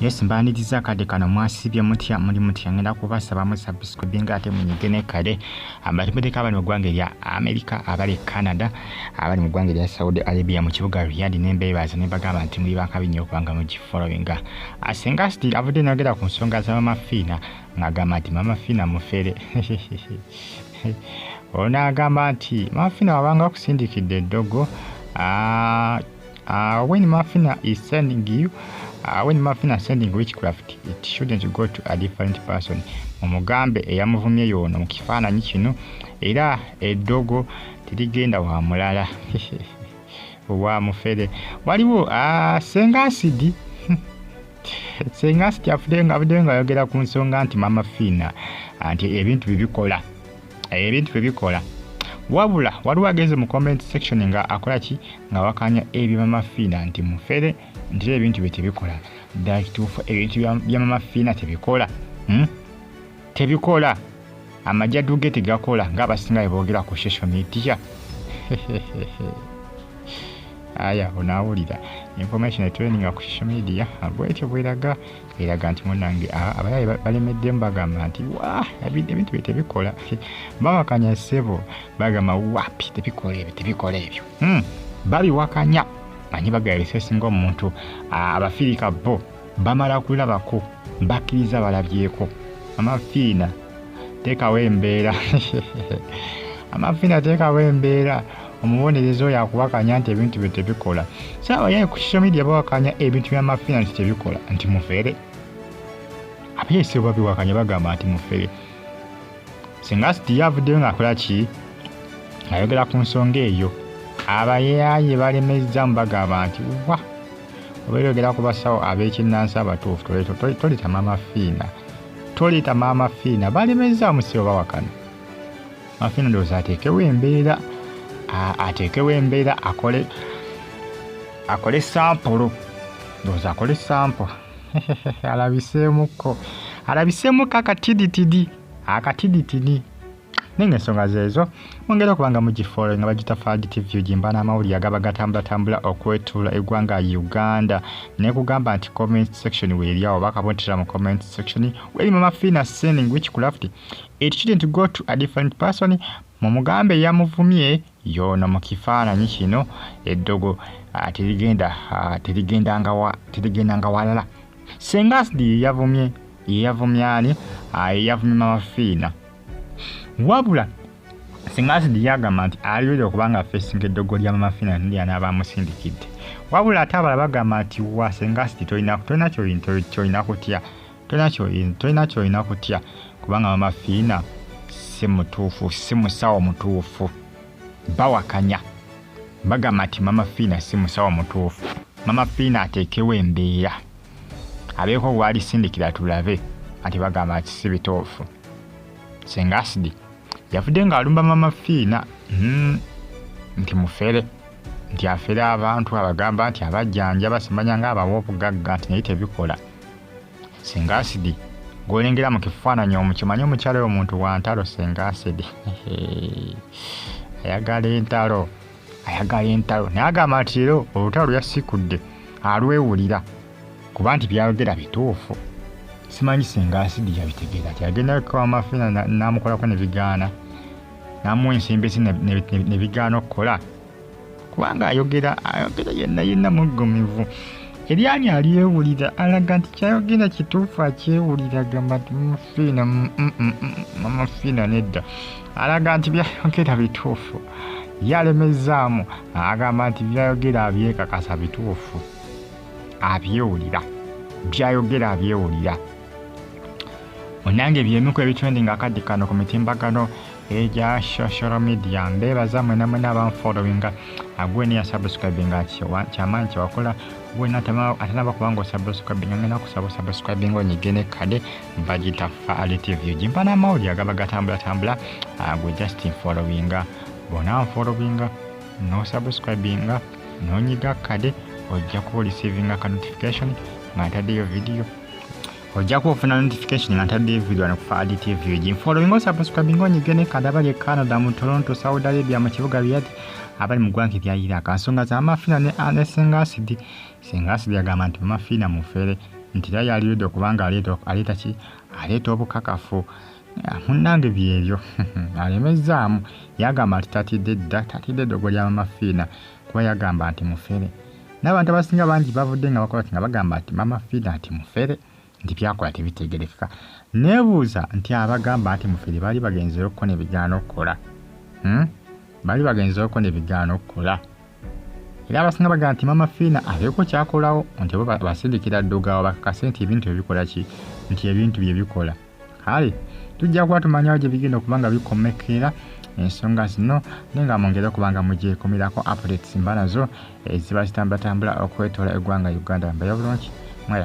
Yes, mbaniriza kade kano mwasibye mutya muli mutya ngenda kubasaba mu subscribe ate munyigene kale abatembedeka abali mu ggwanga lya America abali Canada abali mu ggwanga lya Saudi Arabia mu kibuga Riyadh n'embeebaza ne bagamba nti muli bakabinyo kubanga mu followinga Senga still avudde nagera ku nsonga za Maama Fina ngagamba nti Maama Fina mufere ona agamba nti Maama Fina wabanga kusindikidde Edoogo when Maama Fina is sending you when Maama Fina sending witchcraft, it shouldn't go to a different person. Omugambe eyamuvumye yono mu kifaananyi kino era Edoogo tirigenda wa mulala wa mufere waliwo Senga sidi Senga sidi avudde nga yogera ku nsonga nti Maama Fina anti ebintu bibikola wabula waliwo ageze mu comment section nga akola ki nga wakanya ebyo Maama Fina nti mufere nti ebintu bitebikola dakituufu ebintu bya Maama Fina tebikola amajjadu ge tegakola ng'abasinga boogera ku social media aya onawulira information training ku social media bwetyo bweraga nti munange abayayi balemedde mbagamba nti ebintu bitebikola babakanya ssebo bagamba wapi tebikola ebyo babiwakanya manyi bagayise singa omuntu abafirika bo bamala kulabako bakkiriza balabyeko Maama Fina teekawo embeera Maama Fina teekawo embeera omubonerezo yakuwakanya nti ebintu bye tebikola abayayi ku social media bawakanya ebintu bya Maama Fina nti tebikola nti mufere abayese babiwakanya bagamba nti mufere Senga siti yavuddeyo ng'akola ki ayogera ku nsonga eyo abayayi balemezza mbagamba nti obeerogera ku basawo ab'ekinnansi abatuufu tolita Maama Fina balemezza omusibo bawakana Maama Fina ndowooza ateekewo embeera akole sampulo ndowooza akole sampo alabiseemuko akatiditidi ninga ensonga zeezo mwongera okubanga mugifollow nga bagita Fadi TV ugimba n'amawulire agaba gatambula okwetuula eggwanga Uganda ne kugamba nti comment section weeryawo bakabontera mu comment section weri Maama Fina sending witchcraft it shouldn't go to a different person mu mugambe yamuvumye yono mu kifaananyi kino Edoogo terigenda nga walala Senga sidi yavumye ani yavumye Maama Fina wabula Senga sidi yagamba nti aliweza okubanga facing Edoogo lya Maama Fina ndi anaabamusindikidde wabula ate abala bagamba nti Senga sidi tolina kutya kubanga Maama Fina si musawo mutuufu bawakanya bagamba nti Maama Fina si musawo mutuufu Maama Fina ateekewo embeera abeeko gwalisindikira tulabe ati bagamba nti si bituufu Senga sidi yavudde ng'alumba Maama Fina nti mufere nti afere abantu abagamba nti abajjanja basimanya ng'abawa obugagga nti naye tebikola Senga sidi gw'olengera mu kifaananyi omukimanyi omukyala omuntu wa ntalo Senga sidi ayagala entalo naye agamba nti leero olutalo yasikudde alwewulira kuba nti byayogera bituufu simanyi Senga sidi yabitegeera ti agenda kwa Maama Fina n'amukolako ne bigaana n'amuwa ensimbi ezi ne bigaana okukola kubanga ayogera yenna muggumivu eryani alyewulira alaga nti kyayogera kituufu akyewulira agamba nti Maama Fina nedda alaga nti byayogera bituufu yalemezaamu agamba nti byayogera abyekakasa bituufu abyewulira byayogera abyewulira onange byemiku ebitrending akadde kano ku mitimbagano egya social media mbeebaza mwena abanfollowinga agwe niya subscribinga kyamaanyi kyewakola gwena atanaba kubanga osubscribinga ngenda kusaba subscribinga onyigene kade bagita Fadi TV ugimba n'amawulire agaba gatambula gwe just followinga bona followinga no subscribinga nonyiga kade ojja kuba receiving ka notification nga ntaddeyo video ojja kufuna notification nga ntaddeyo video ku Fadi TV ugimfollowinga subscribinga onyigene kade abali Canada mu Toronto Saudi Arabia mu kibuga Riyadh abali mu ggwanga lya Iraq nsonga za Maama Fina ne Senga sidi agamba nti Maama Fina mufere nti era yaliridde okubanga aleeta ki aleeta obukakafu munnange byebyo alemezzaamu yagamba nti tatidde eddoogo lya Maama Fina kuba yagamba nti mufere n'abantu abasinga bangi bavudde nga bakola nga bagamba nti Maama Fina nti mufere nti byakola tebitegerekeka neebuuza nti abagamba nti mufere baali bagenzeyo okukona ebigaana okukola baali bagenzeyo okukona ebigaana okukola era abasinga bagamba nti Maama Fina abeeko kyakolawo nti bo basindikira Edoogo bakakase nti ebintu ebikola ki nti ebintu bye bikola kale tujja kuba tumanyawo gye bigenda okubanga bikomekera ensonga zino nenga mwongere okubanga mugyekomerako updates mba nazo eziba zitambulatambula okwetoola eggwanga Uganda mbayo bulungi